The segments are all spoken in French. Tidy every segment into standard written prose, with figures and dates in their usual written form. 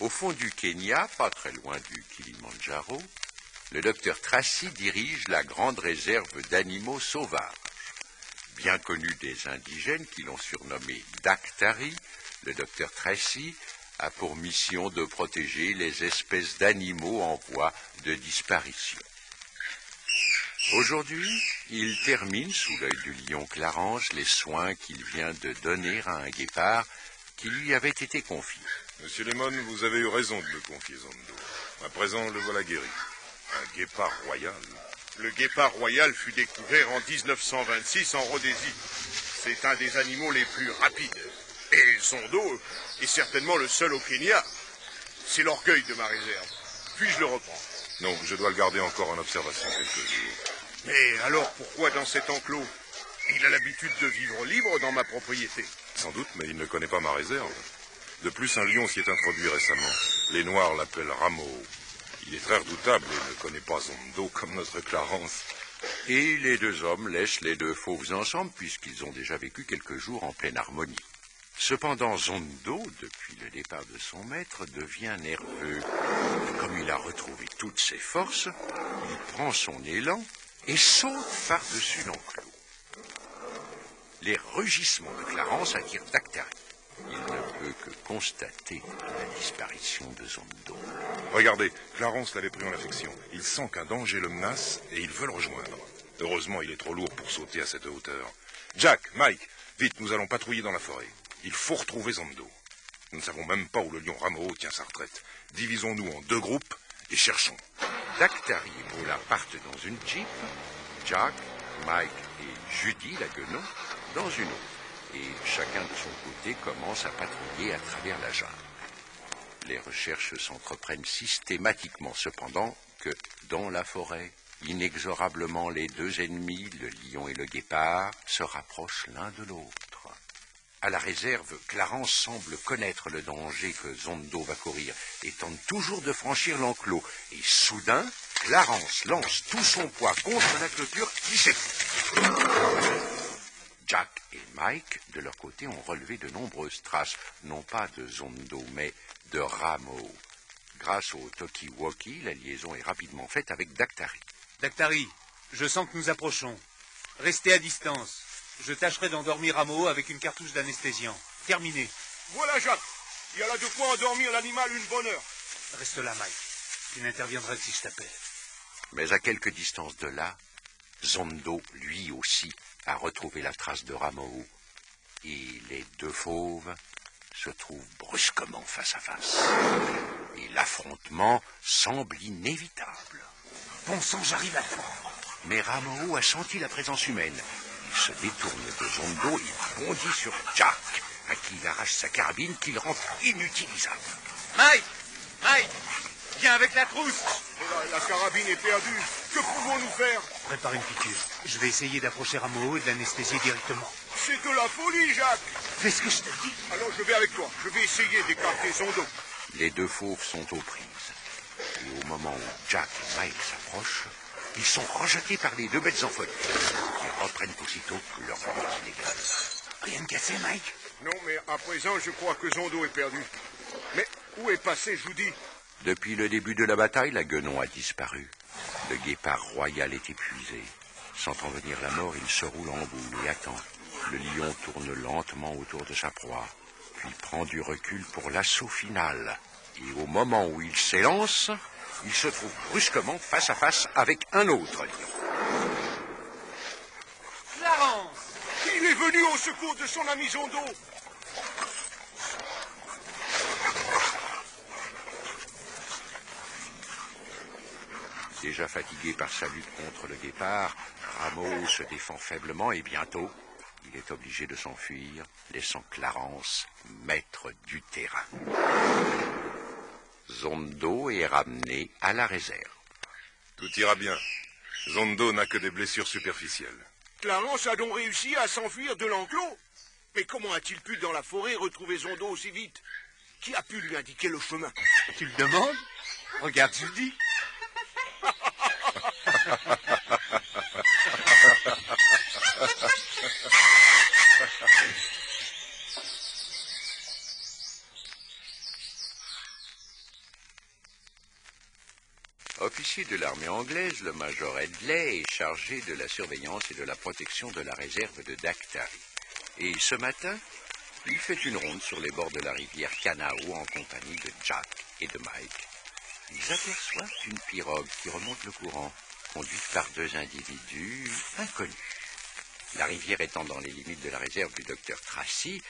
Au fond du Kenya, pas très loin du Kilimandjaro, le docteur Tracy dirige la grande réserve d'animaux sauvages. Bien connu des indigènes qui l'ont surnommé Daktari, le docteur Tracy a pour mission de protéger les espèces d'animaux en voie de disparition. Aujourd'hui, il termine sous l'œil du lion Clarence les soins qu'il vient de donner à un guépard qui lui avait été confié. Monsieur Lemon, vous avez eu raison de me confier Zondo. À présent, le voilà guéri. Un guépard royal. Le guépard royal fut découvert en 1926 en Rhodésie. C'est un des animaux les plus rapides. Et Zondo est certainement le seul au Kenya. C'est l'orgueil de ma réserve. Puis-je le reprendre? Non, je dois le garder encore en observation quelques jours. Mais alors pourquoi dans cet enclos? Il a l'habitude de vivre libre dans ma propriété. Sans doute, mais il ne connaît pas ma réserve. De plus, un lion s'y est introduit récemment. Les Noirs l'appellent Rameau. Il est très redoutable et ne connaît pas Zondo comme notre Clarence. Et les deux hommes laissent les deux fauves ensemble puisqu'ils ont déjà vécu quelques jours en pleine harmonie. Cependant, Zondo, depuis le départ de son maître, devient nerveux. Comme il a retrouvé toutes ses forces, il prend son élan et saute par-dessus l'enclos. Les rugissements de Clarence attirent Daktari. Il ne peut que constater la disparition de Zondo. Regardez, Clarence l'avait pris en affection. Il sent qu'un danger le menace et il veut le rejoindre. Heureusement, il est trop lourd pour sauter à cette hauteur. Jack, Mike, vite, nous allons patrouiller dans la forêt. Il faut retrouver Zondo. Nous ne savons même pas où le lion Rameau tient sa retraite. Divisons-nous en deux groupes et cherchons. Daktari et Bola partent dans une jeep, Jack, Mike et Judy, la guenon, dans une autre. Et chacun de son côté commence à patrouiller à travers la jungle. Les recherches s'entreprennent systématiquement, cependant que, dans la forêt, inexorablement les deux ennemis, le lion et le guépard, se rapprochent l'un de l'autre. À la réserve, Clarence semble connaître le danger que Zondo va courir et tente toujours de franchir l'enclos. Et soudain, Clarence lance tout son poids contre la clôture qui s'effondre. Jack et Mike, de leur côté, ont relevé de nombreuses traces, non pas de Zondo, mais de Rameau. Grâce au talkie-walkie, la liaison est rapidement faite avec Daktari. Daktari, je sens que nous approchons. Restez à distance. Je tâcherai d'endormir Rameau avec une cartouche d'anesthésiant. Terminé. Voilà, Jacques. Il y a là de quoi endormir l'animal une bonne heure. Reste là, Mike. Tu n'interviendras que si je t'appelle. Mais à quelque distance de là, Zondo, lui aussi, a retrouvé la trace de Rameau. Et les deux fauves se trouvent brusquement face à face. Et l'affrontement semble inévitable. Bon sang, j'arrive à le prendre. Mais Rameau a senti la présence humaine. Il se détourne de Zondo et bondit sur Jack, à qui il arrache sa carabine qu'il rend inutilisable. Mike! Mike! Viens avec la trousse! La carabine est perdue. Que pouvons-nous faire? Prépare une piqûre. Je vais essayer d'approcher Rameau et de l'anesthésier directement. C'est de la folie, Jacques. Fais ce que je te dis. Alors je vais avec toi. Je vais essayer d'écarter Zondo. Les deux fauves sont aux prises. Et au moment où Jack et Mike s'approchent, ils sont rejetés par les deux bêtes en folie, qui reprennent aussitôt leur route illégale. Rien de cassé, Mike? Non, mais à présent, je crois que Zondo est perdu. Mais où est passé Judy? Depuis le début de la bataille, la guenon a disparu. Le guépard royal est épuisé. Sentant venir la mort, il se roule en boule et attend. Le lion tourne lentement autour de sa proie, puis prend du recul pour l'assaut final. Et au moment où il s'élance, il se trouve brusquement face à face avec un autre lion. Clarence! Il est venu au secours de son ami Zondo. Déjà fatigué par sa lutte contre le guépard, Rameau se défend faiblement et bientôt, il est obligé de s'enfuir, laissant Clarence maître du terrain. Zondo est ramené à la réserve. Tout ira bien. Zondo n'a que des blessures superficielles. Clarence a donc réussi à s'enfuir de l'enclos. Mais comment a-t-il pu dans la forêt retrouver Zondo aussi vite? Qui a pu lui indiquer le chemin? Tu le demandes? Regarde Judy. Officier de l'armée anglaise, le major Headley est chargé de la surveillance et de la protection de la réserve de Daktari. Et ce matin, il fait une ronde sur les bords de la rivière Kanao en compagnie de Jack et de Mike. Ils aperçoivent une pirogue qui remonte le courant, conduite par deux individus inconnus. La rivière étant dans les limites de la réserve du docteur Tracy,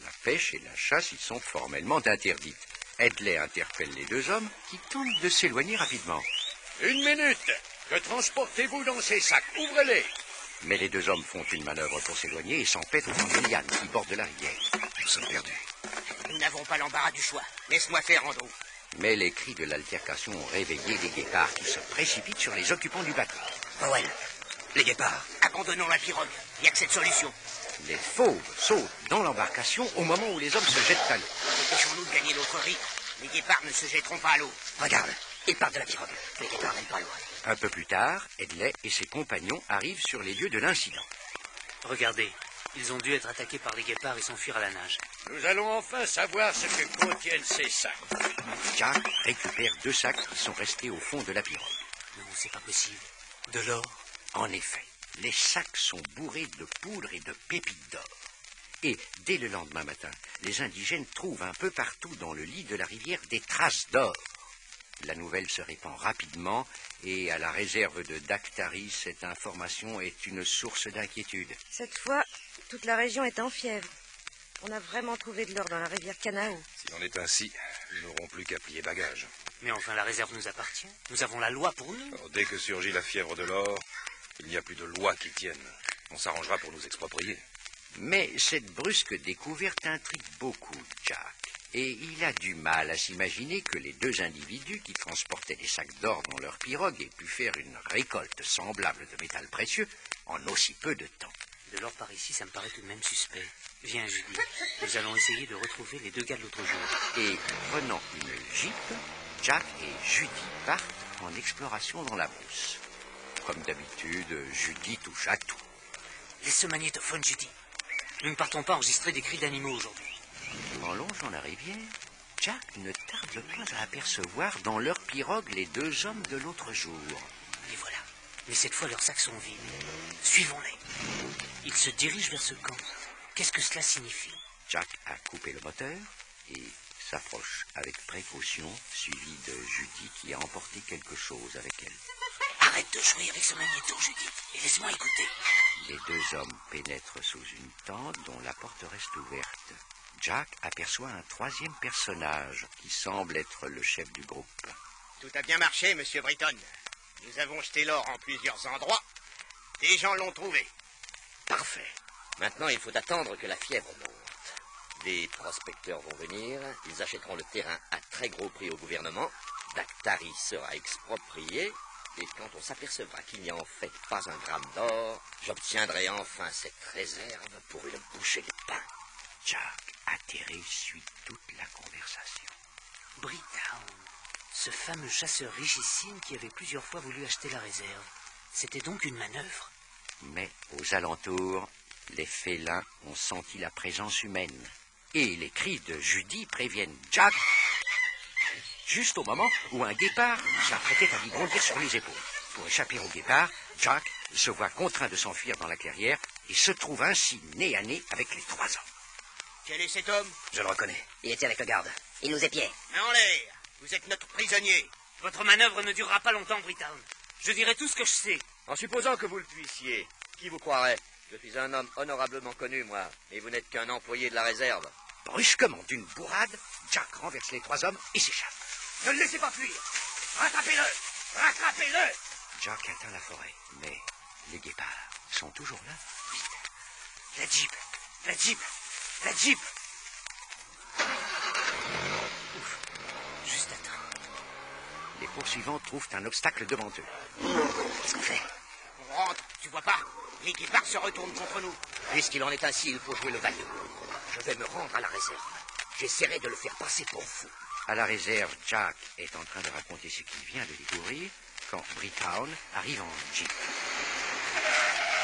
la pêche et la chasse y sont formellement interdites. Headley interpelle les deux hommes qui tentent de s'éloigner rapidement. Une minute! Que transportez-vous dans ces sacs? Ouvrez-les! Mais les deux hommes font une manœuvre pour s'éloigner et s'empêtent au fond de lianes qui bordent la rivière. Nous sommes perdus. Nous n'avons pas l'embarras du choix. Laisse-moi faire, Andrew. Mais les cris de l'altercation ont réveillé les guépards qui se précipitent sur les occupants du bateau. Powell, les guépards, abandonnons la pirogue. Il n'y a que cette solution. Les fauves sautent dans l'embarcation au moment où les hommes se jettent à l'eau. Dépêchons-nous de gagner l'autre rive. Les guépards ne se jetteront pas à l'eau. Regarde, ils partent de la pirogue. Les guépards n'aiment pas loin. Un peu plus tard, Headley et ses compagnons arrivent sur les lieux de l'incident. Regardez, ils ont dû être attaqués par les guépards et s'enfuir à la nage. Nous allons enfin savoir ce que contiennent ces sacs. Jack récupère deux sacs qui sont restés au fond de la pirogue. Non, c'est pas possible. De l'or? En effet, les sacs sont bourrés de poudre et de pépites d'or. Et dès le lendemain matin, les indigènes trouvent un peu partout dans le lit de la rivière des traces d'or. La nouvelle se répand rapidement et à la réserve de Daktari, cette information est une source d'inquiétude. Cette fois, toute la région est en fièvre. On a vraiment trouvé de l'or dans la rivière Kanao. S'il en est ainsi, nous n'aurons plus qu'à plier bagages. Mais enfin, la réserve nous appartient. Nous avons la loi pour nous. Alors, dès que surgit la fièvre de l'or, il n'y a plus de loi qui tienne. On s'arrangera pour nous exproprier. Mais cette brusque découverte intrigue beaucoup Jack. Et il a du mal à s'imaginer que les deux individus qui transportaient des sacs d'or dans leur pirogue aient pu faire une récolte semblable de métal précieux en aussi peu de temps. De l'or par ici, ça me paraît tout de même suspect. Viens, Judy. Nous allons essayer de retrouver les deux gars de l'autre jour. Et prenant une jeep, Jack et Judy partent en exploration dans la brousse. Comme d'habitude, Judy touche à tout. Laisse ce magnétophone, Judy. Nous ne partons pas enregistrer des cris d'animaux aujourd'hui. En longeant la rivière, Jack ne tarde pas à apercevoir dans leur pirogue les deux hommes de l'autre jour. Les voilà. Mais cette fois, leurs sacs sont vides. Suivons-les. Ils se dirigent vers ce camp. Qu'est-ce que cela signifie? Jack a coupé le moteur et s'approche avec précaution, suivi de Judy qui a emporté quelque chose avec elle. Arrête de jouer avec ce magnéto, Judy, et laisse-moi écouter. Les deux hommes pénètrent sous une tente dont la porte reste ouverte. Jack aperçoit un troisième personnage qui semble être le chef du groupe. Tout a bien marché, Monsieur Britton. Nous avons jeté l'or en plusieurs endroits. Des gens l'ont trouvé. Parfait. Maintenant, il faut attendre que la fièvre monte. Des prospecteurs vont venir, ils achèteront le terrain à très gros prix au gouvernement, Daktari sera exproprié, et quand on s'apercevra qu'il n'y a en fait pas un gramme d'or, j'obtiendrai enfin cette réserve pour une bouchée de pain. Jack, atterré, suit toute la conversation. Bricktown, ce fameux chasseur richissime qui avait plusieurs fois voulu acheter la réserve. C'était donc une manœuvre. Mais aux alentours, les félins ont senti la présence humaine. Et les cris de Judy préviennent Jack, juste au moment où un guépard s'apprêtait à lui bondir sur les épaules. Pour échapper au guépard, Jack se voit contraint de s'enfuir dans la clairière et se trouve ainsi nez à nez avec les trois hommes. Quel est cet homme? Je le reconnais. Il était avec le garde. Il nous épiait. Mais en l'air! Vous êtes notre prisonnier. Votre manœuvre ne durera pas longtemps, Bricktown. Je dirai tout ce que je sais. En supposant que vous le puissiez, qui vous croirait? Je suis un homme honorablement connu, moi, et vous n'êtes qu'un employé de la réserve. Brusquement, d'une bourrade, Jack renverse les trois hommes et s'échappe. Ne le laissez pas fuir. Rattrapez-le. Rattrapez-le. Jack atteint la forêt, mais les guépards sont toujours là. Vite. La Jeep. La Jeep. La Jeep. Ouf. Juste à temps. Les poursuivants trouvent un obstacle devant eux. Qu'est-ce qu'on fait? On rentre, tu vois pas? Les guépards se retournent contre nous. Puisqu'il en est ainsi, il faut jouer le vailleux. Je vais me rendre à la réserve. J'essaierai de le faire passer pour fou. À la réserve, Jack est en train de raconter ce qu'il vient de découvrir quand Bricktown arrive en jeep.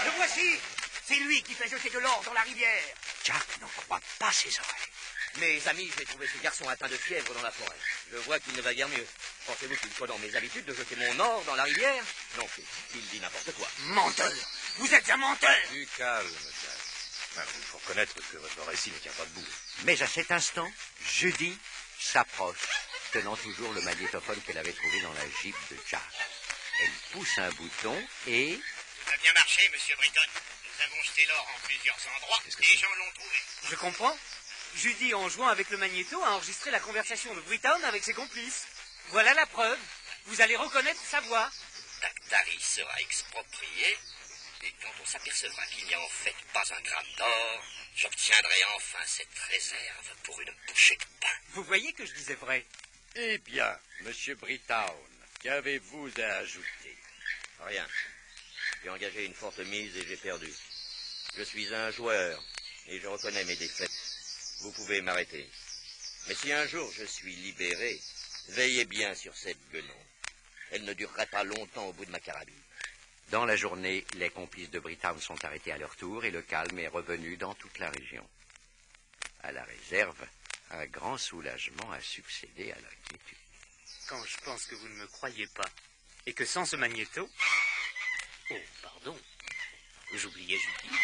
Le voici. C'est lui qui fait jeter de l'or dans la rivière. Jack n'en croit pas ses oreilles. Mes amis, j'ai trouvé ce garçon atteint de fièvre dans la forêt. Je vois qu'il ne va guère mieux. Pensez-vous qu'il soit dans mes habitudes de jeter mon or dans la rivière? Non, il dit n'importe quoi. Menteur! Vous êtes un menteur! Du calme, Jack. Il faut reconnaître que votre récit ne tient pas debout. Mais à cet instant, Judy s'approche, tenant toujours le magnétophone qu'elle avait trouvé dans la Jeep de Jack. Elle pousse un bouton et... Ça a bien marché, monsieur Britton. Nous avons jeté l'or en plusieurs endroits. Les gens l'ont trouvé. Je comprends. Judy, en jouant avec le magnéto, a enregistré la conversation de Britton avec ses complices. Voilà la preuve. Vous allez reconnaître sa voix. Dactari sera exproprié, et quand on s'apercevra qu'il n'y a en fait pas un gramme d'or, j'obtiendrai enfin cette réserve pour une bouchée de pain. Vous voyez que je disais vrai. Eh bien, Monsieur Brittown, qu'avez-vous à ajouter? Rien. J'ai engagé une forte mise et j'ai perdu. Je suis un joueur, et je reconnais mes défaites. Vous pouvez m'arrêter. Mais si un jour je suis libéré, veillez bien sur cette guenon. Elle ne durera pas longtemps au bout de ma carabine. Dans la journée, les complices de Brittown sont arrêtés à leur tour et le calme est revenu dans toute la région. À la réserve, un grand soulagement a succédé à l'inquiétude. Quand je pense que vous ne me croyez pas, et que sans ce magnéto... Oh, pardon, j'oubliais Judy.